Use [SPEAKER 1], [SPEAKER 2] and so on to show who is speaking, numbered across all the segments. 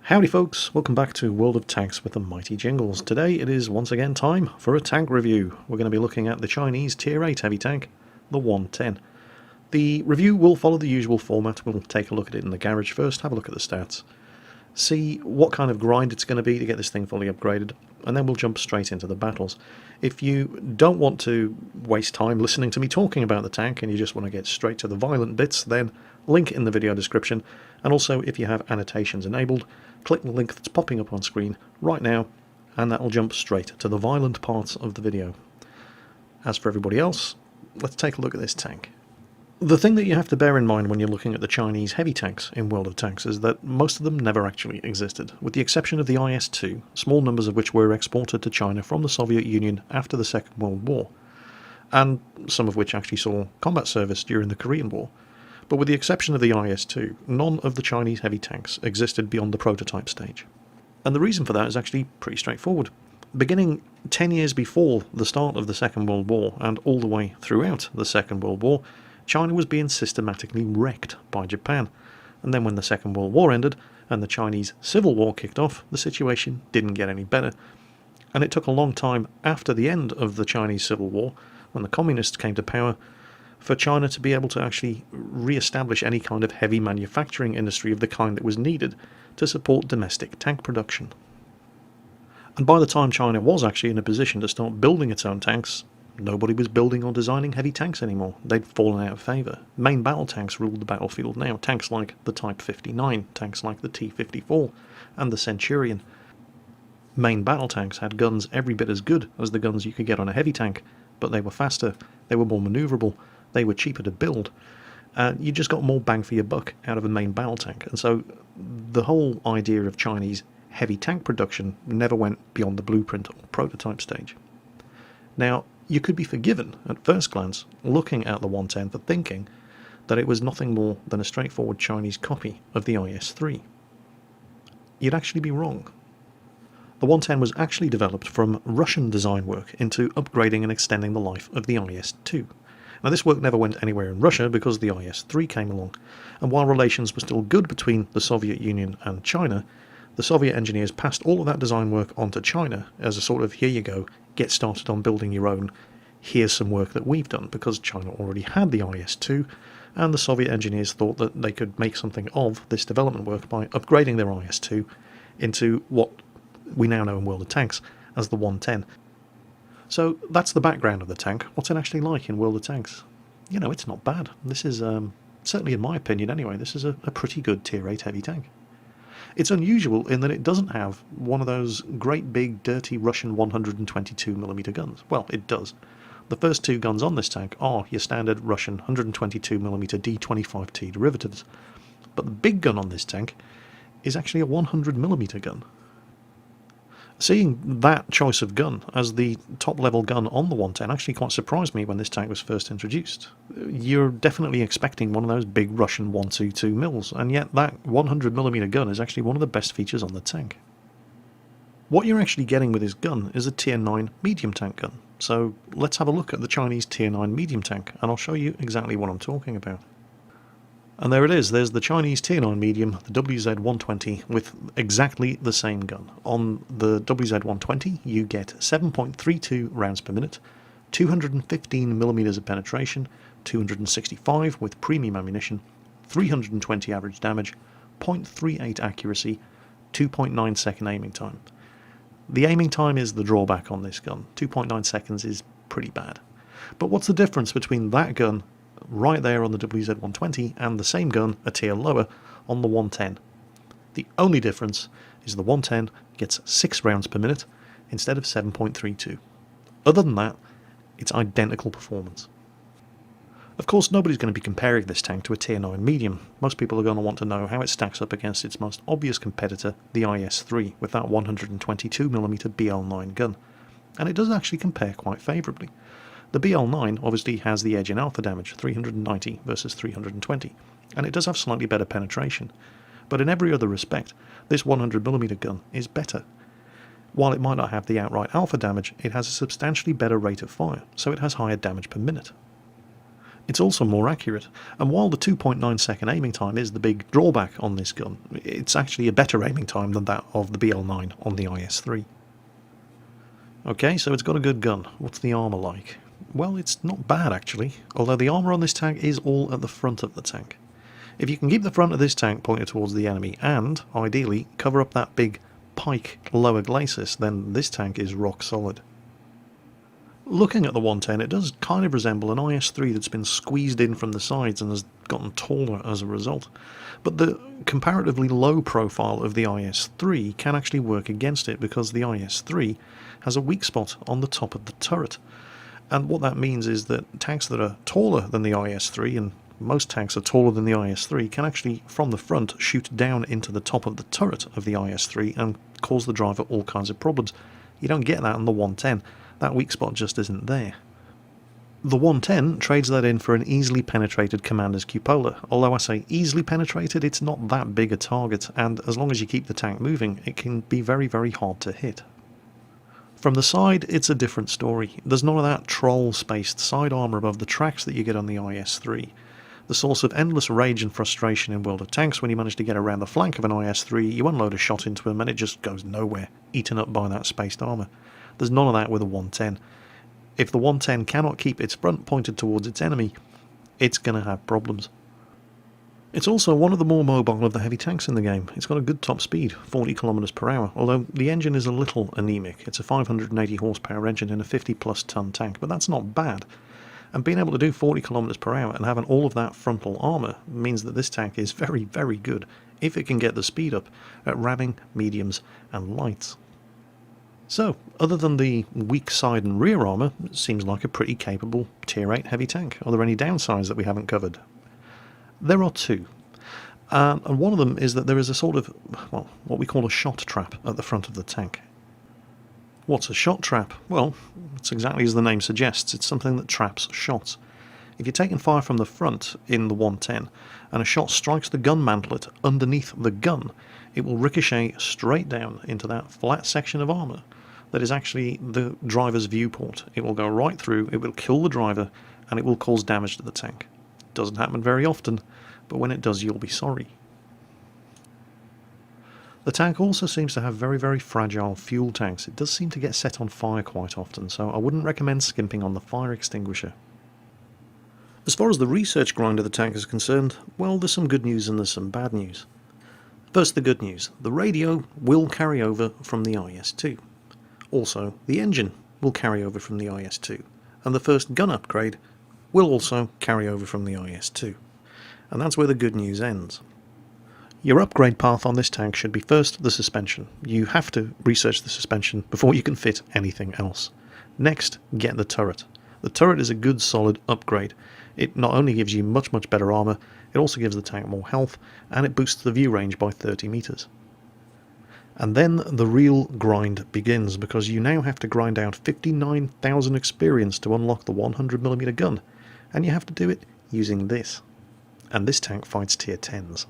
[SPEAKER 1] Howdy folks, welcome back to World of Tanks with the Mighty Jingles. Today it is once again time for a tank review. We're going to be looking at the Chinese Tier 8 heavy tank, the 110. The review will follow the usual format. We'll take a look at it in the garage first, have a look at the stats, see what kind of grind it's going to be to get this thing fully upgraded, and then we'll jump straight into the battles. If you don't want to waste time listening to me talking about the tank and you just want to get straight to the violent bits, then link in the video description, and also if you have annotations enabled, click the link that's popping up on screen right now and that will jump straight to the violent parts of the video. As for everybody else, let's take a look at this tank. The thing that you have to bear in mind when you're looking at the Chinese heavy tanks in World of Tanks is that most of them never actually existed, with the exception of the IS-2, small numbers of which were exported to China from the Soviet Union after the Second World War, and some of which actually saw combat service during the Korean War. But with the exception of the IS-2, none of the Chinese heavy tanks existed beyond the prototype stage. And the reason for that is actually pretty straightforward. Beginning 10 years before the start of the Second World War, and all the way throughout the Second World War, China was being systematically wrecked by Japan. And then when the Second World War ended, and the Chinese Civil War kicked off, the situation didn't get any better. And it took a long time after the end of the Chinese Civil War, when the Communists came to power, for China to be able to actually re-establish any kind of heavy manufacturing industry of the kind that was needed to support domestic tank production. And by the time China was actually in a position to start building its own tanks, nobody was building or designing heavy tanks anymore. They'd fallen out of favour. Main battle tanks ruled the battlefield now. Tanks like the Type 59, tanks like the T-54 and the Centurion. Main battle tanks had guns every bit as good as the guns you could get on a heavy tank, but they were faster, they were more manoeuvrable, they were cheaper to build. You just got more bang for your buck out of a main battle tank. And so the whole idea of Chinese heavy tank production never went beyond the blueprint or prototype stage. Now, you could be forgiven at first glance looking at the 110 for thinking that it was nothing more than a straightforward Chinese copy of the IS-3. You'd actually be wrong. The 110 was actually developed from Russian design work into upgrading and extending the life of the IS-2. Now, this work never went anywhere in Russia because the IS-3 came along, and while relations were still good between the Soviet Union and China, the Soviet engineers passed all of that design work onto China as a sort of, here you go, get started on building your own, here's some work that we've done, because China already had the IS-2, and the Soviet engineers thought that they could make something of this development work by upgrading their IS-2 into what we now know in World of Tanks as the 110. So that's the background of the tank. What's it actually like in World of Tanks? You know, it's not bad. This is, certainly in my opinion anyway, this is a pretty good Tier 8 heavy tank. It's unusual in that it doesn't have one of those great big dirty Russian 122mm guns. Well, it does. The first two guns on this tank are your standard Russian 122mm D25T derivatives. But the big gun on this tank is actually a 100mm gun. Seeing that choice of gun as the top-level gun on the 110 actually quite surprised me when this tank was first introduced. You're definitely expecting one of those big Russian 122 mils, and yet that 100mm gun is actually one of the best features on the tank. What you're actually getting with this gun is a Tier 9 medium tank gun, so let's have a look at the Chinese Tier 9 medium tank, and I'll show you exactly what I'm talking about. And there it is, there's the Chinese Tier 9 medium, the WZ-120, with exactly the same gun. On the WZ-120 you get 7.32 rounds per minute, 215mm of penetration, 265 with premium ammunition, 320 average damage, 0.38 accuracy, 2.9 second aiming time. The aiming time is the drawback on this gun. 2.9 seconds is pretty bad. But what's the difference between that gun right there on the WZ-120 and the same gun a tier lower on the 110? The only difference is the 110 gets 6 rounds per minute instead of 7.32. Other than that, it's identical performance. Of course, nobody's going to be comparing this tank to a Tier 9 medium. Most people are going to want to know how it stacks up against its most obvious competitor, the IS-3, with that 122mm BL-9 gun. And it does actually compare quite favourably. The BL-9 obviously has the edge in alpha damage, 390 versus 320, and it does have slightly better penetration. But in every other respect, this 100mm gun is better. While it might not have the outright alpha damage, it has a substantially better rate of fire, so it has higher damage per minute. It's also more accurate, and while the 2.9 second aiming time is the big drawback on this gun, it's actually a better aiming time than that of the BL9 on the IS-3. Okay, so it's got a good gun. What's the armour like? Well, it's not bad actually, although the armour on this tank is all at the front of the tank. If you can keep the front of this tank pointed towards the enemy and, ideally, cover up that big pike lower glacis, then this tank is rock solid. Looking at the 110, it does kind of resemble an IS-3 that's been squeezed in from the sides and has gotten taller as a result. But the comparatively low profile of the IS-3 can actually work against it because the IS-3 has a weak spot on the top of the turret. And what that means is that tanks that are taller than the IS-3, and most tanks are taller than the IS-3, can actually, from the front, shoot down into the top of the turret of the IS-3 and cause the driver all kinds of problems. You don't get that on the 110. That weak spot just isn't there. The 110 trades that in for an easily penetrated commander's cupola. Although I say easily penetrated, it's not that big a target, and as long as you keep the tank moving, it can be very, very hard to hit. From the side, it's a different story. There's none of that troll-spaced side armour above the tracks that you get on the IS-3. The source of endless rage and frustration in World of Tanks when you manage to get around the flank of an IS-3, you unload a shot into him and it just goes nowhere, eaten up by that spaced armour. There's none of that with a 110. If the 110 cannot keep its front pointed towards its enemy, it's going to have problems. It's also one of the more mobile of the heavy tanks in the game. It's got a good top speed, 40 km per hour, although the engine is a little anemic. It's a 580 horsepower engine in a 50-plus ton tank, but that's not bad. And being able to do 40 km per hour and having all of that frontal armour means that this tank is very, very good if it can get the speed up at ramming, mediums and lights. So, other than the weak side and rear armour, it seems like a pretty capable Tier 8 heavy tank. Are there any downsides that we haven't covered? There are two. And one of them is that there is a sort of, well, what we call a shot trap at the front of the tank. What's a shot trap? Well, it's exactly as the name suggests. It's something that traps shots. If you're taking fire from the front in the 110 and a shot strikes the gun mantlet underneath the gun, it will ricochet straight down into that flat section of armour that is actually the driver's viewport. It will go right through, it will kill the driver, and it will cause damage to the tank. It doesn't happen very often, but when it does, you'll be sorry. The tank also seems to have very, very fragile fuel tanks. It does seem to get set on fire quite often, so I wouldn't recommend skimping on the fire extinguisher. As far as the research grind of the tank is concerned, well, there's some good news and there's some bad news. First, the good news. The radio will carry over from the IS-2. Also, the engine will carry over from the IS-2. And the first gun upgrade will also carry over from the IS-2. And that's where the good news ends. Your upgrade path on this tank should be first the suspension. You have to research the suspension before you can fit anything else. Next, get the turret. The turret is a good solid upgrade. It not only gives you much, much better armour, it also gives the tank more health, and it boosts the view range by 30 metres. And then the real grind begins, because you now have to grind out 59,000 experience to unlock the 100mm gun, and you have to do it using this. And this tank fights tier 10s.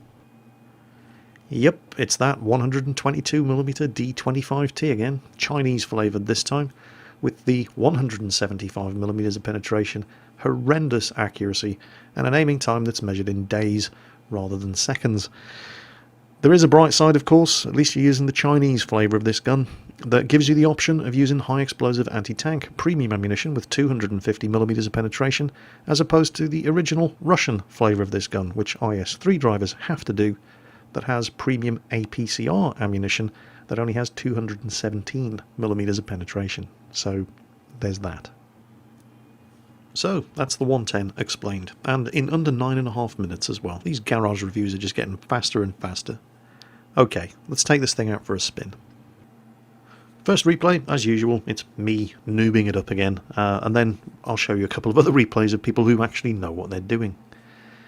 [SPEAKER 1] Yep, it's that 122mm D25T again, Chinese flavoured this time, with the 175mm of penetration, horrendous accuracy, and an aiming time that's measured in days rather than seconds. There is a bright side, of course, at least you're using the Chinese flavour of this gun, that gives you the option of using high explosive anti-tank premium ammunition with 250mm of penetration, as opposed to the original Russian flavour of this gun, which IS-3 drivers have to do, that has premium APCR ammunition that only has 217mm of penetration. So, there's that. So, that's the 110 explained, and in under 9.5 minutes as well. These garage reviews are just getting faster and faster. Okay, let's take this thing out for a spin. First replay, as usual, it's me noobing it up again, and then I'll show you a couple of other replays of people who actually know what they're doing.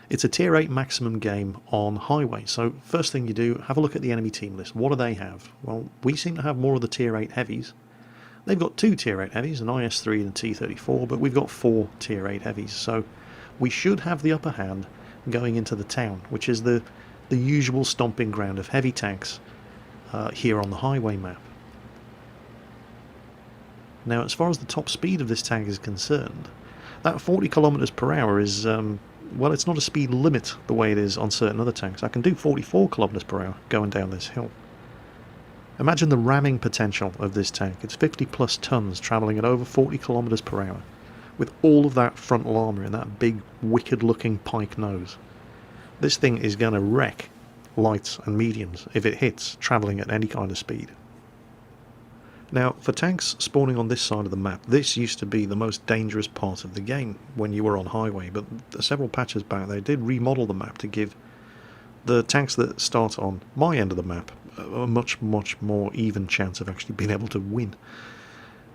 [SPEAKER 1] It's a tier 8 maximum game on highway, so first thing you do, have a look at the enemy team list. What do they have? Well, we seem to have more of the tier 8 heavies. They've got 2 tier 8 heavies, an IS-3 and a T-34, but we've got 4 tier 8 heavies, so we should have the upper hand going into the town, which is the usual stomping ground of heavy tanks here on the highway map. Now, as far as the top speed of this tank is concerned, That 40 kilometers per hour is, well, it's not a speed limit the way it is on certain other tanks. I can do 44 kilometers per hour going down this hill. Imagine the ramming potential of this tank. It's 50 plus tons travelling at over 40 kilometers per hour with all of that frontal armour and that big wicked looking pike nose. This thing is going to wreck lights and mediums if it hits travelling at any kind of speed. Now, for tanks spawning on this side of the map, this used to be the most dangerous part of the game when you were on highway, but several patches back they did remodel the map to give the tanks that start on my end of the map a much more even chance of actually being able to win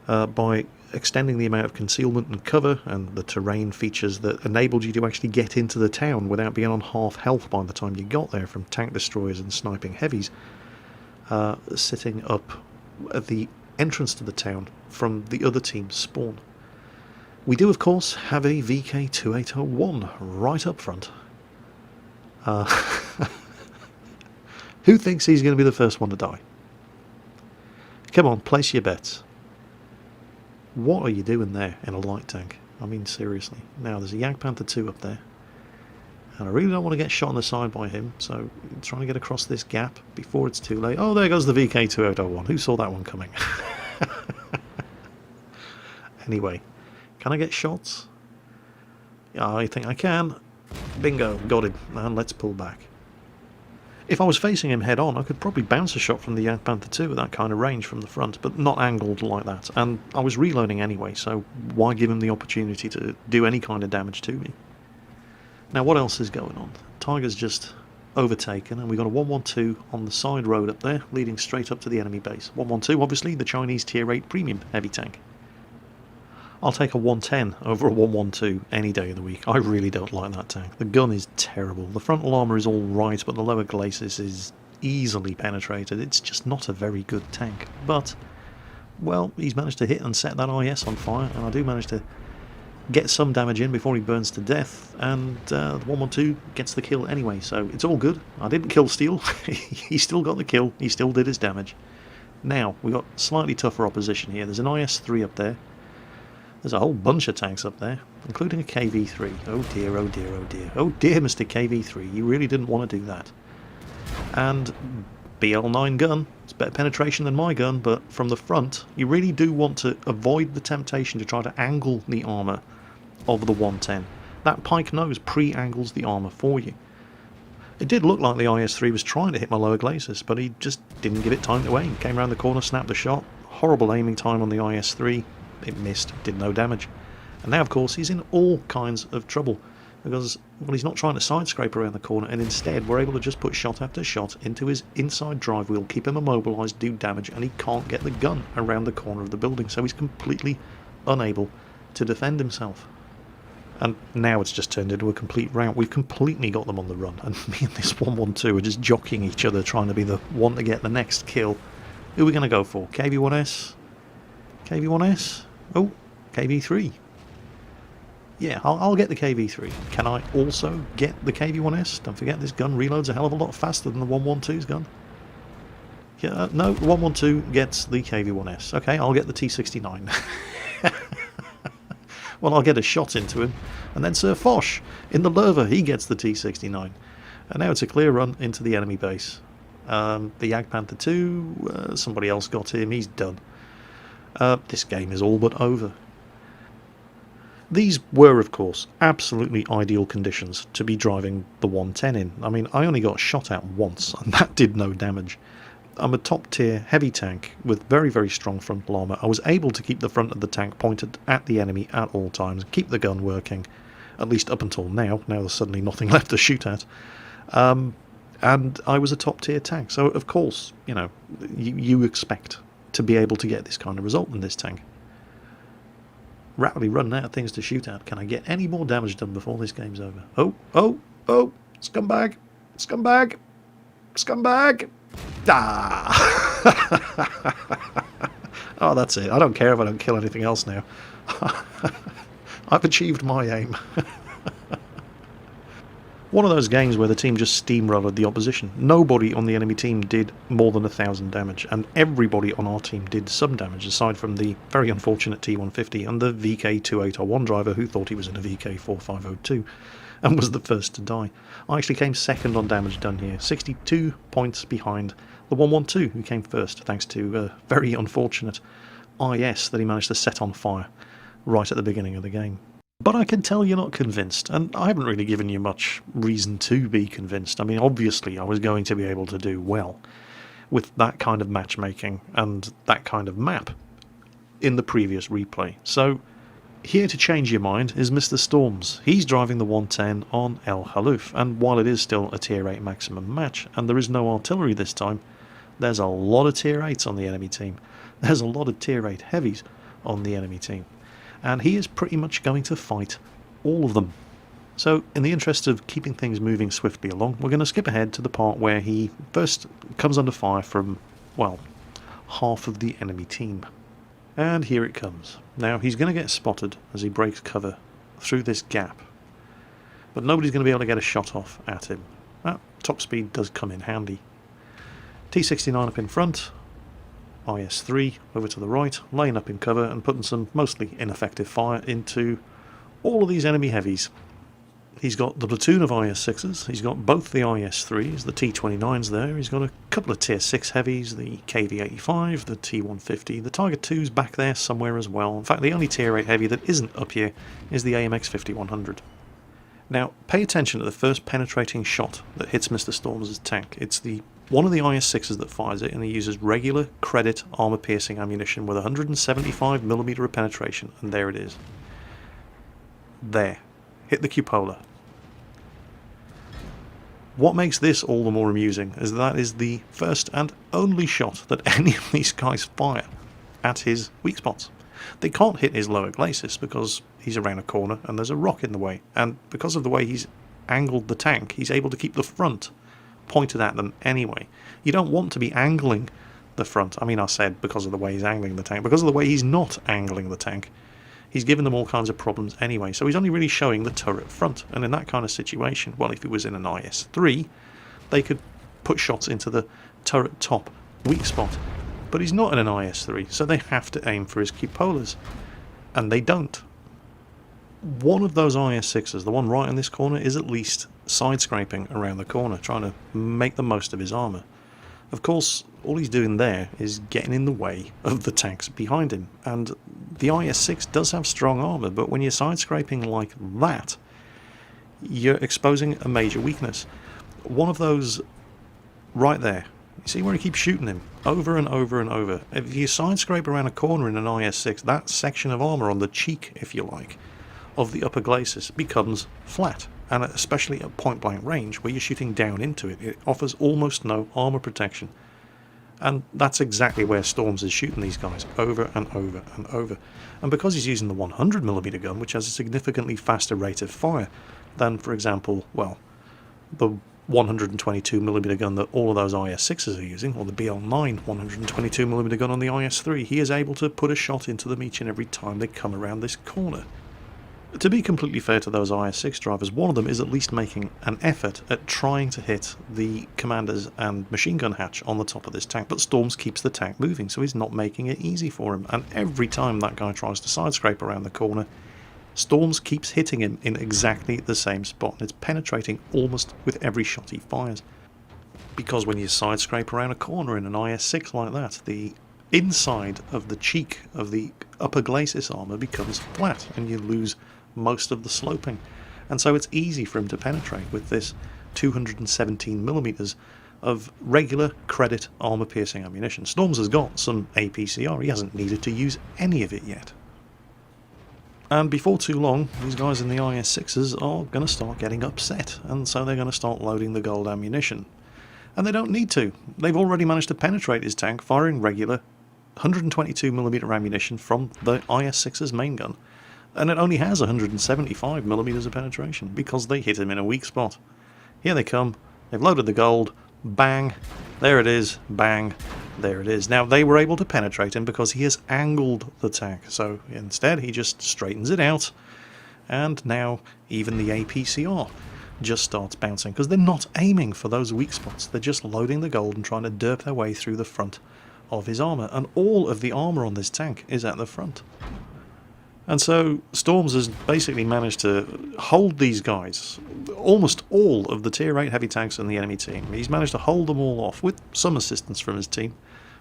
[SPEAKER 1] by extending the amount of concealment and cover and the terrain features that enabled you to actually get into the town without being on half health by the time you got there from tank destroyers and sniping heavies sitting up at the entrance to the town from the other team's spawn. We do of course have a VK2801 right up front. Who thinks he's going to be the first one to die? Come on, place your bets. What are you doing there in a light tank? I mean, seriously. Now, there's a Jagdpanther 2 up there. And I really don't want to get shot on the side by him, so I'm trying to get across this gap before it's too late. Oh, there goes the VK2801. Who saw that one coming? Anyway, can I get shots? Yeah, I think I can. Bingo, got him. And let's pull back. If I was facing him head on, I could probably bounce a shot from the Jagdpanther 2 at that kind of range from the front, but not angled like that. And I was reloading anyway, so why give him the opportunity to do any kind of damage to me? Now, what else is going on? Tiger's just overtaken, and we've got a 112 on the side road up there, leading straight up to the enemy base. 112, obviously, the Chinese Tier 8 premium heavy tank. I'll take a 110 over a 112 any day of the week. I really don't like that tank. The gun is terrible. The frontal armour is all right, but the lower glacis is easily penetrated. It's just not a very good tank. But, well, he's managed to hit and set that IS on fire, and I do manage to get some damage in before he burns to death, and the 112 gets the kill anyway, so it's all good. I didn't kill Steel. He still got the kill. He still did his damage. Now, we've got slightly tougher opposition here. There's an IS-3 up there. There's a whole bunch of tanks up there, including a KV-3. Oh dear, oh dear, oh dear. Oh dear, Mr. KV-3, you really didn't want to do that. And BL9 gun. It's better penetration than my gun, but from the front, you really do want to avoid the temptation to try to angle the armour of the 110. That pike nose pre-angles the armour for you. It did look like the IS-3 was trying to hit my lower glacis, but he just didn't give it time to aim. Came around the corner, snapped the shot. Horrible aiming time on the IS-3. It missed, did no damage. And now, of course, he's in all kinds of trouble because, well, he's not trying to side scrape around the corner, and instead we're able to just put shot after shot into his inside drive wheel, keep him immobilised, do damage, and he can't get the gun around the corner of the building, so he's completely unable to defend himself. And now it's just turned into a complete rout. We've completely got them on the run, and me and this 112 are just jockeying each other, trying to be the one to get the next kill. Who are we going to go for? KV-1S? KV-1S? Oh, KV-3. Yeah, I'll get the KV-3. Can I also get the KV-1S? Don't forget, this gun reloads a hell of a lot faster than the 112's gun. Yeah, no, the 112 gets the KV-1S. Okay, I'll get the T69. Well, I'll get a shot into him. And then Sir Foch, in the Lerva, he gets the T69. And now it's a clear run into the enemy base. The Jagdpanther 2, somebody else got him, he's done. This game is all but over. These were, of course, absolutely ideal conditions to be driving the 110 in. I mean, I only got shot at once, and that did no damage. I'm a top-tier heavy tank with very, very strong frontal armour. I was able to keep the front of the tank pointed at the enemy at all times, keep the gun working, at least up until now. Now there's suddenly nothing left to shoot at. And I was a top-tier tank, so of course, you know, you expect to be able to get this kind of result in this tank. Rapidly running out of things to shoot at. Can I get any more damage done before this game's over? Oh, oh, oh, scumbag, scumbag, scumbag. Ah! Oh, that's it. I don't care if I don't kill anything else now. I've achieved my aim. One of those games where the team just steamrolled the opposition. Nobody on the enemy team did more than 1,000 damage, and everybody on our team did some damage, aside from the very unfortunate T150 and the VK2801 driver who thought he was in a VK4502 and was the first to die. I actually came second on damage done here, 62 points behind the 112 who came first, thanks to a very unfortunate IS that he managed to set on fire right at the beginning of the game. But I can tell you're not convinced, and I haven't really given you much reason to be convinced. I mean, obviously I was going to be able to do well with that kind of matchmaking and that kind of map in the previous replay. So here to change your mind is Mr. Storms. He's driving the 110 on El Haluf, and while it is still a tier 8 maximum match and there is no artillery this time, there's a lot of tier 8s on the enemy team. There's a lot of tier 8 heavies on the enemy team. And he is pretty much going to fight all of them. So in the interest of keeping things moving swiftly along, we're going to skip ahead to the part where he first comes under fire from, well, half of the enemy team. And here it comes. Now he's going to get spotted as he breaks cover through this gap, but nobody's going to be able to get a shot off at him. That top speed does come in handy. T69 up in front, IS-3 over to the right, laying up in cover and putting some mostly ineffective fire into all of these enemy heavies. He's got the platoon of IS-6s, he's got both the IS-3s, the T-29s there, he's got a couple of tier 6 heavies, the KV-85, the T-150, the Tiger 2's back there somewhere as well. In fact, the only tier 8 heavy that isn't up here is the AMX-5100. Now, pay attention to the first penetrating shot that hits Mr. Storms' tank. It's one of the IS-6s that fires it, and he uses regular credit armor-piercing ammunition with 175mm of penetration, and there it is. There. Hit the cupola. What makes this all the more amusing is that is the first and only shot that any of these guys fire at his weak spots. They can't hit his lower glacis because he's around a corner and there's a rock in the way, and because of the way he's angled the tank, he's able to keep the front pointed at them anyway. You don't want to be angling the front. I mean, I said because of the way he's angling the tank. Because of the way he's not angling the tank, he's given them all kinds of problems anyway. So he's only really showing the turret front. And in that kind of situation, well, if he was in an IS-3, they could put shots into the turret top weak spot. But he's not in an IS-3, so they have to aim for his cupolas. And they don't. One of those IS-6s, the one right in this corner, is at least side-scraping around the corner, trying to make the most of his armour. Of course, all he's doing there is getting in the way of the tanks behind him, and the IS-6 does have strong armour, but when you're side-scraping like that, you're exposing a major weakness. One of those right there, you see where he keeps shooting him, over and over and over. If you side-scrape around a corner in an IS-6, that section of armour on the cheek, if you like, of the upper glacis becomes flat, and especially at point-blank range where you're shooting down into it, it offers almost no armour protection. And that's exactly where Storms is shooting these guys, over and over and over. And because he's using the 100mm gun, which has a significantly faster rate of fire than, for example, well, the 122mm gun that all of those IS-6s are using, or the BL9 122mm gun on the IS-3, he is able to put a shot into them each and every time they come around this corner. To be completely fair to those IS-6 drivers, one of them is at least making an effort at trying to hit the commander's and machine gun hatch on the top of this tank, but Storms keeps the tank moving, so he's not making it easy for him, and every time that guy tries to side-scrape around the corner, Storms keeps hitting him in exactly the same spot, and it's penetrating almost with every shot he fires. Because when you side-scrape around a corner in an IS-6 like that, the inside of the cheek of the upper glacis armour becomes flat, and you lose most of the sloping, and so it's easy for him to penetrate with this 217mm of regular credit armour piercing ammunition. Storms has got some APCR, he hasn't needed to use any of it yet. And before too long, these guys in the IS-6s are going to start getting upset, and so they're going to start loading the gold ammunition. And they don't need to. They've already managed to penetrate his tank firing regular 122mm ammunition from the IS-6's main gun, and it only has 175mm of penetration because they hit him in a weak spot. Here they come, they've loaded the gold, bang, there it is, bang, there it is. Now they were able to penetrate him because he has angled the tank, so instead he just straightens it out, and now even the APCR just starts bouncing, because they're not aiming for those weak spots. They're just loading the gold and trying to derp their way through the front of his armour, and all of the armour on this tank is at the front. And so Storms has basically managed to hold these guys, almost all of the tier 8 heavy tanks in the enemy team. He's managed to hold them all off, with some assistance from his team,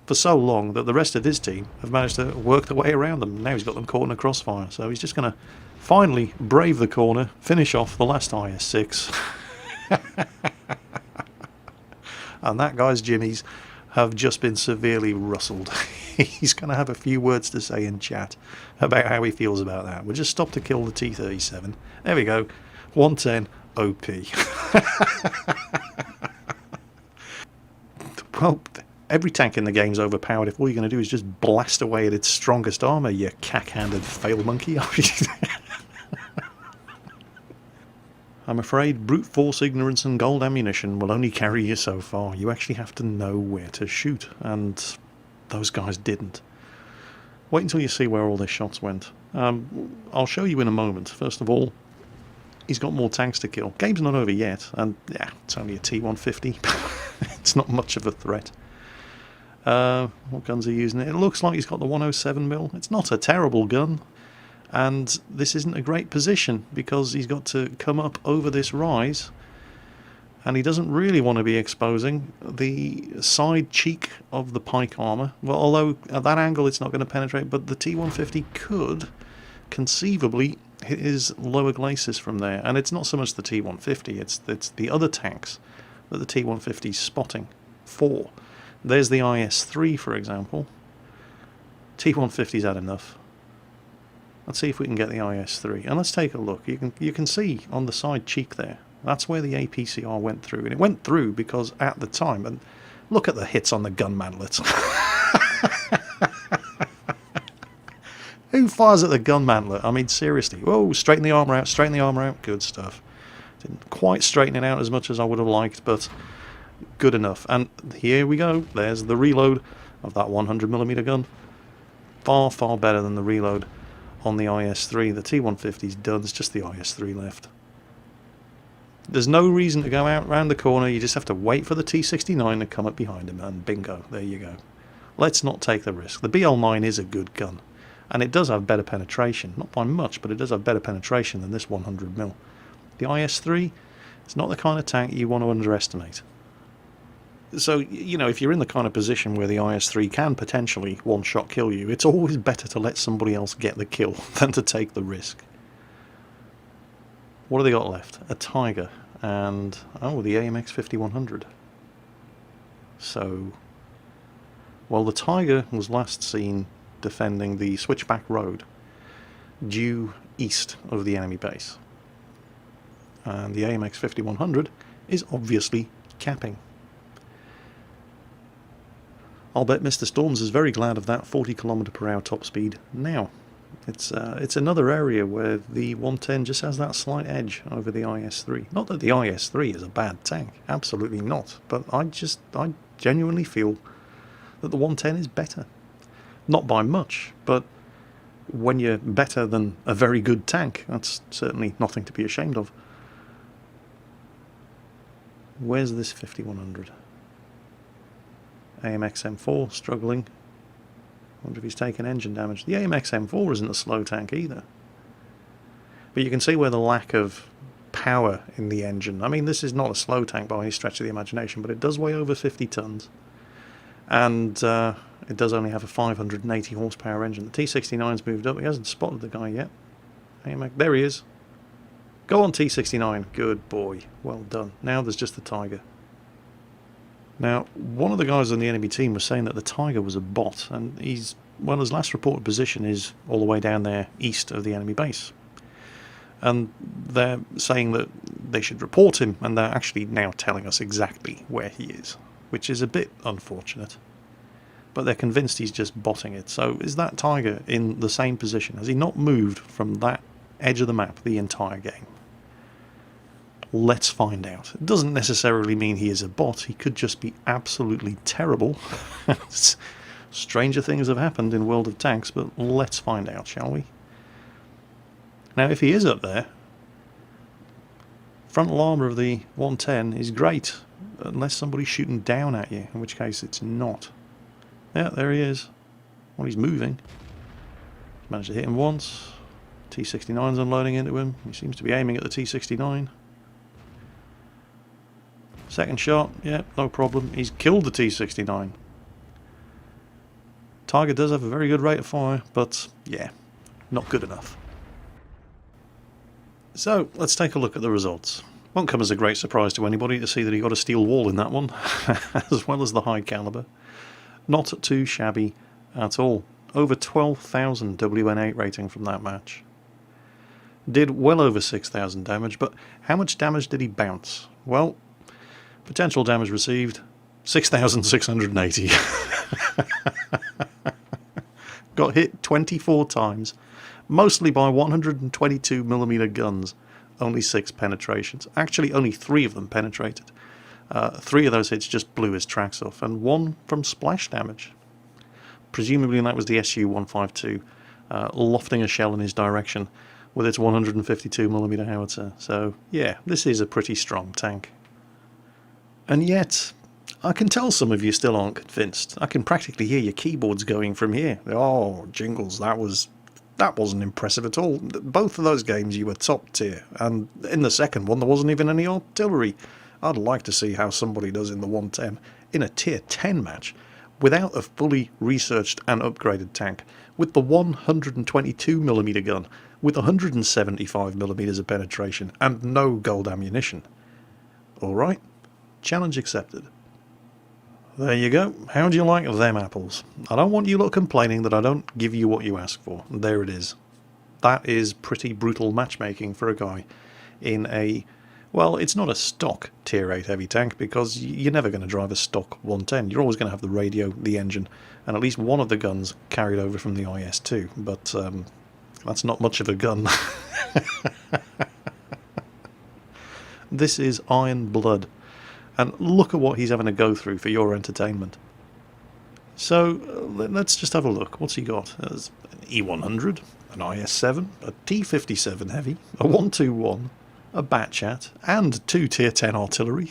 [SPEAKER 1] for so long that the rest of his team have managed to work their way around them. Now he's got them caught in a crossfire, so he's just going to finally brave the corner, finish off the last IS-6. And that guy's jimmies have just been severely rustled. He's going to have a few words to say in chat about how he feels about that. We'll just stop to kill the T-37. There we go. 110 OP. Well, every tank in the game's overpowered if all you're going to do is just blast away at its strongest armour, you cack-handed fail monkey. I'm afraid brute force ignorance and gold ammunition will only carry you so far. You actually have to know where to shoot, and those guys didn't. Wait until you see where all their shots went. I'll show you in a moment. First of all, he's got more tanks to kill. Game's not over yet, and yeah, it's only a T-150. It's not much of a threat. What guns are he using? It looks like he's got the 107mm. It's not a terrible gun. And this isn't a great position because he's got to come up over this rise, and he doesn't really want to be exposing the side cheek of the pike armour. Well, although at that angle it's not going to penetrate, but the T-150 could conceivably hit his lower glacis from there. And it's not so much the T-150, it's the other tanks that the T-150 is spotting for. There's the IS-3, for example. T-150's had enough. Let's see if we can get the IS-3, and let's take a look. You can see on the side cheek there, that's where the APCR went through, and it went through because at the time, and look at the hits on the gun mantlets. Who fires at the gun mantlet? I mean, seriously. Whoa, straighten the armour out, good stuff. Didn't quite straighten it out as much as I would have liked, but good enough. And here we go, there's the reload of that 100mm gun. Far, far better than the reload on the IS-3. The T-150's done, there's just the IS-3 left. There's no reason to go out round the corner, you just have to wait for the T-69 to come up behind him, and bingo, there you go. Let's not take the risk. The BL-9 is a good gun, and it does have better penetration, not by much, but it does have better penetration than this 100mm. The IS-3, it's not the kind of tank you want to underestimate. So, you know, if you're in the kind of position where the IS-3 can potentially one-shot kill you, it's always better to let somebody else get the kill than to take the risk. What have they got left? A Tiger and, oh, the AMX 5100. So, well, the Tiger was last seen defending the switchback road due east of the enemy base. And the AMX 5100 is obviously capping. I'll bet Mr. Storms is very glad of that 40km/h top speed now. It's another area where the 110 just has that slight edge over the IS-3. Not that the IS-3 is a bad tank, absolutely not, but I genuinely feel that the 110 is better. Not by much, but when you're better than a very good tank, that's certainly nothing to be ashamed of. Where's this 5100? AMX M4 struggling. Wonder if he's taken engine damage. The AMX M4 isn't a slow tank either. But you can see where the lack of power in the engine. I mean, this is not a slow tank by any stretch of the imagination, but it does weigh over 50 tons. And it does only have a 580 horsepower engine. The T-69's moved up. He hasn't spotted the guy yet. AMX, there he is. Go on, T-69. Good boy. Well done. Now there's just the Tiger. Now, one of the guys on the enemy team was saying that the Tiger was a bot, and his last reported position is all the way down there east of the enemy base. And they're saying that they should report him, and they're actually now telling us exactly where he is, which is a bit unfortunate. But they're convinced he's just botting it. So is that Tiger in the same position? Has he not moved from that edge of the map the entire game? Let's find out. It doesn't necessarily mean he is a bot. He could just be absolutely terrible. Stranger things have happened in World of Tanks, but let's find out, shall we? Now, if he is up there, Frontal armour of the 110 is great, unless somebody's shooting down at you, in which case it's not. Yeah, there he is. Well, he's moving. Managed to hit him once. T-69's unloading into him. He seems to be aiming at the T-69. Second shot, yeah, no problem. He's killed the T-69. Tiger does have a very good rate of fire, but yeah, not good enough. So, let's take a look at the results. Won't come as a great surprise to anybody to see that he got a steel wall in that one, as well as the high caliber. Not too shabby at all. Over 12,000 WN8 rating from that match. Did well over 6,000 damage, but how much damage did he bounce? Well, potential damage received, 6,680. Got hit 24 times, mostly by 122mm guns, only 6 penetrations. Actually, only 3 of them penetrated. 3 of those hits just blew his tracks off, and 1 from splash damage. Presumably that was the Su-152, lofting a shell in his direction with its 152mm howitzer. So, yeah, this is a pretty strong tank. And yet, I can tell some of you still aren't convinced. I can practically hear your keyboards going from here. Oh, Jingles, that wasn't impressive at all. Both of those games you were top tier, and in the second one there wasn't even any artillery. I'd like to see how somebody does in the 110 in a tier 10 match without a fully researched and upgraded tank, with the 122mm gun, with 175mm of penetration, and no gold ammunition. Alright, challenge accepted. There you go. How do you like them apples? I don't want you lot complaining that I don't give you what you ask for. There it is. That is pretty brutal matchmaking for a guy in a... Well, it's not a stock tier 8 heavy tank, because you're never going to drive a stock 110. You're always going to have the radio, the engine, and at least one of the guns carried over from the IS-2. But that's not much of a gun. This is Iron Blood. And look at what he's having to go through for your entertainment. So, let's just have a look. What's he got? There's an E100, an IS-7, a T-57 heavy, a 121, a Batchat, and 2 tier 10 artillery.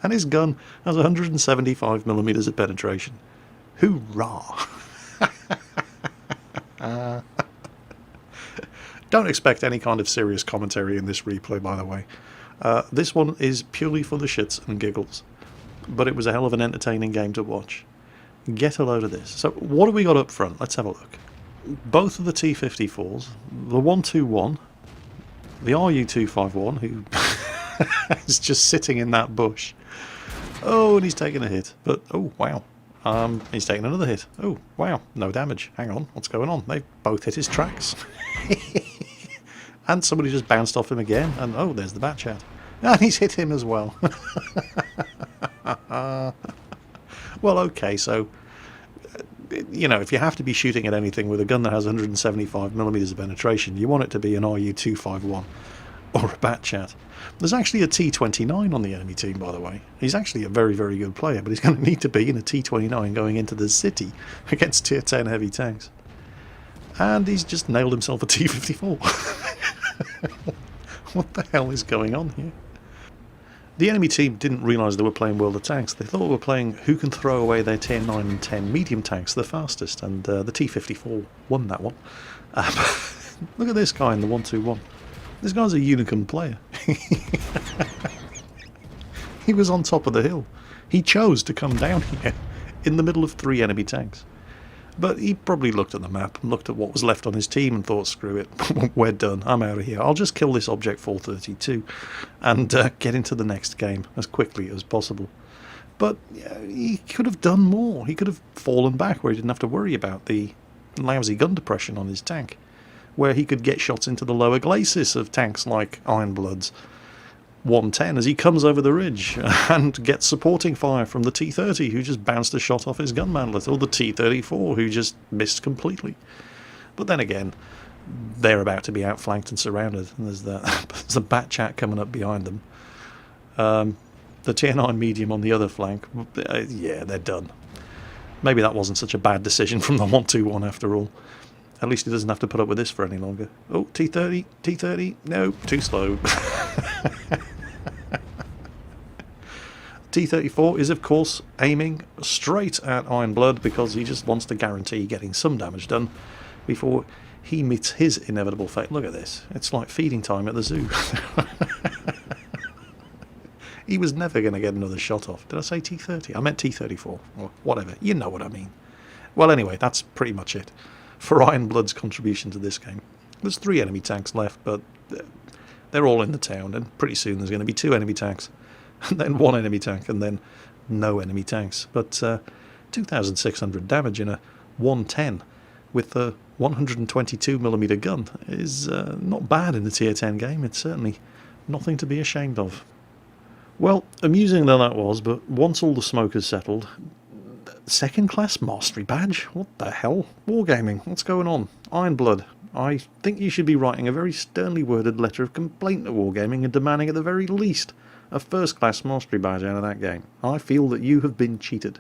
[SPEAKER 1] And his gun has 175mm of penetration. Hoorah! Don't expect any kind of serious commentary in this replay, by the way. This one is purely for the shits and giggles. But it was a hell of an entertaining game to watch. Get a load of this. So, what have we got up front? Let's have a look. Both of the T-54s, the 121, the RU-251, who is just sitting in that bush. Oh, and he's taking a hit. But, oh, wow. He's taking another hit. Oh, wow. No damage. Hang on. What's going on? They've both hit his tracks. And somebody just bounced off him again. And, oh, there's the Batchat. And he's hit him as well. Well, okay, so... You know, if you have to be shooting at anything with a gun that has 175mm of penetration, you want it to be an RU-251 or a Batchat. There's actually a T-29 on the enemy team, by the way. He's actually a very, very good player, but he's going to need to be in a T-29 going into the city against tier 10 heavy tanks. And he's just nailed himself a T-54. What the hell is going on here? The enemy team didn't realise they were playing World of Tanks. They thought they were playing who can throw away their tier 9 and 10 medium tanks the fastest, and the T-54 won that one. Look at this guy in the 121. This guy's a unicorn player. He was on top of the hill. He chose to come down here in the middle of 3 enemy tanks. But he probably looked at the map and looked at what was left on his team and thought, screw it, we're done, I'm out of here. I'll just kill this Object 432 and get into the next game as quickly as possible. But he could have done more. He could have fallen back where he didn't have to worry about the lousy gun depression on his tank, where he could get shots into the lower glacis of tanks like Ironblood's 110 as he comes over the ridge and gets supporting fire from the T-30 who just bounced a shot off his gun mantlet, or the T-34 who just missed completely. But then again, they're about to be outflanked and surrounded, and there's the Batchat coming up behind them. The tier 9 medium on the other flank, yeah, they're done. Maybe that wasn't such a bad decision from the 121 after all. At least he doesn't have to put up with this for any longer. Oh, T30, T30, no, too slow. T34 is, of course, aiming straight at Iron Blood because he just wants to guarantee getting some damage done before he meets his inevitable fate. Look at this. It's like feeding time at the zoo. He was never going to get another shot off. Did I say T30? I meant T34. Or whatever. You know what I mean. Well, anyway, that's pretty much it for Iron Blood's contribution to this game. There's 3 enemy tanks left, but they're all in the town, and pretty soon there's going to be 2 enemy tanks, and then 1 enemy tank, and then no enemy tanks. But 2,600 damage in a 110 with a 122mm gun is not bad in the tier 10 game. It's certainly nothing to be ashamed of. Well, amusing though that was, but once all the smoke has settled, second class mastery badge? What the hell? Wargaming, what's going on? Iron Blood, I think you should be writing a very sternly worded letter of complaint to Wargaming and demanding at the very least a first class mastery badge out of that game. I feel that you have been cheated.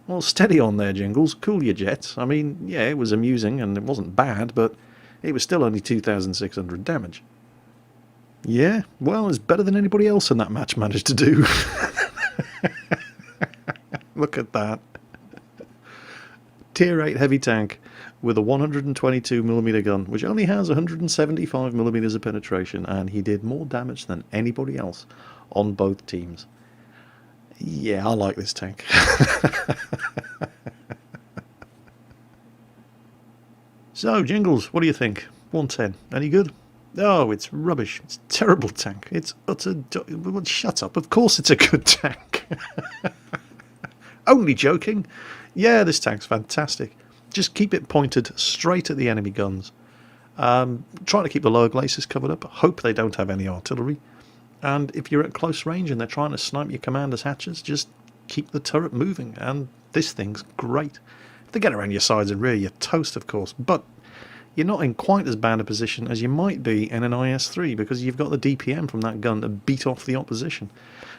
[SPEAKER 1] Well, steady on there, Jingles. Cool your jets. I mean, yeah, it was amusing and it wasn't bad, but it was still only 2,600 damage. Yeah, well, it's better than anybody else in that match managed to do. Look at that. Tier 8 heavy tank with a 122mm gun, which only has 175mm of penetration, and he did more damage than anybody else on both teams. Yeah, I like this tank. So, Jingles, what do you think? 110, any good? Oh, it's rubbish. It's a terrible tank. It's utter... Well, shut up. Of course it's a good tank. Only joking. Yeah, this tank's fantastic. Just keep it pointed straight at the enemy guns. Try to keep the lower glacis covered up. Hope they don't have any artillery. And if you're at close range and they're trying to snipe your commander's hatches, just keep the turret moving. And this thing's great. If they get around your sides and rear, you're toast, of course. But you're not in quite as bad a position as you might be in an IS-3 because you've got the DPM from that gun to beat off the opposition.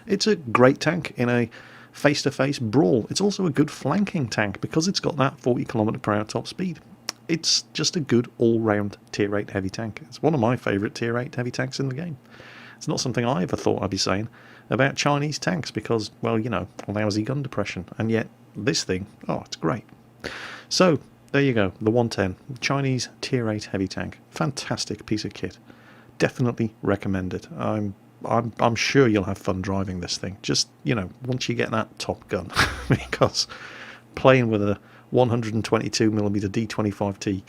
[SPEAKER 1] It's a great tank in a face-to-face brawl. It's also a good flanking tank because it's got that 40km/h top speed. It's just a good all-round tier 8 heavy tank. It's one of my favourite tier 8 heavy tanks in the game. It's not something I ever thought I'd be saying about Chinese tanks because, well, you know, lousy gun depression. And yet, this thing, oh, it's great. So, there you go, the 110, Chinese tier 8 heavy tank. Fantastic piece of kit. Definitely recommend it. I'm sure you'll have fun driving this thing. Just, you know, once you get that top gun, because playing with a 122mm D25T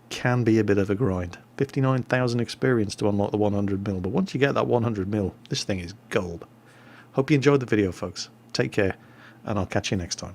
[SPEAKER 1] can be a bit of a grind. 59,000 experience to unlock the 100mm, but once you get that 100mm, this thing is gold. Hope you enjoyed the video, folks. Take care, and I'll catch you next time.